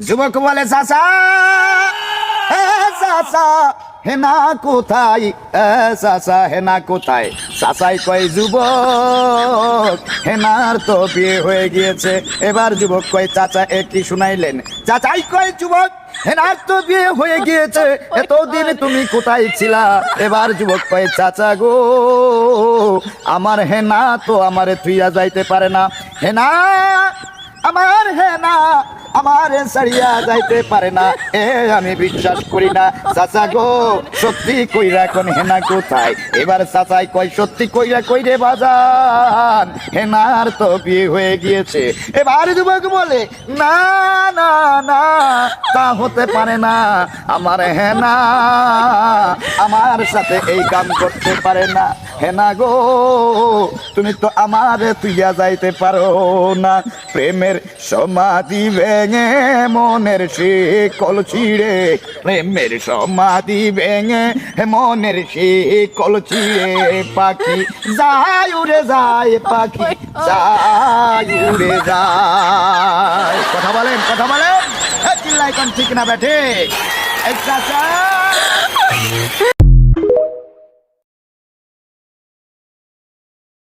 যুবক বলে চাচা, চাচা হেনা কোথায়, চাচা হেনা কোথায়? চাচাই কয় যুবক হেনার তো বিয়ে হয়ে গিয়েছে। এবার যুবক কয় চাচা এ কি শুনাইলেন? চাচাই কয় যুবক হেনার তো বিয়ে হয়ে গিয়েছে, এতদিন তুমি কোথায় ছিলা? এবার যুবক কয় চাচা গো, আমার হেনা তো আমারে থুইয়া যাইতে পারে না। হেনা আমার হেনা আমারে ছাড়িয়া যাইতে পারে না, এ আমি বিশ্বাস করি না। চাচা গো সত্যি কইরা কোন হেনা কোথায়? এবার চাচাই কয় সত্যি কইরা কই রে বাজান, হেনার তো বিয়ে হয়ে গিয়েছে। এবার যুবক বলে না না না, তা হতে পারে না, আমার হেনা আমার সাথে এই কাম করতে পারে না। হেনা গো তুমি তো আমারে তুইয়া যাইতে পারো না। প্রেমের সমাধি ভেঙে মনের শিকল ছিঁড়ে, প্রেমের সমাধি ভেঙে মনের শিকল ছিঁড়ে, পাখি যায় উড়ে যায়, পাখি যায় উড়ে যায়। কথা বলেন, কথা বলেন, চিল্লাই কোন ঠিক না বেঠে?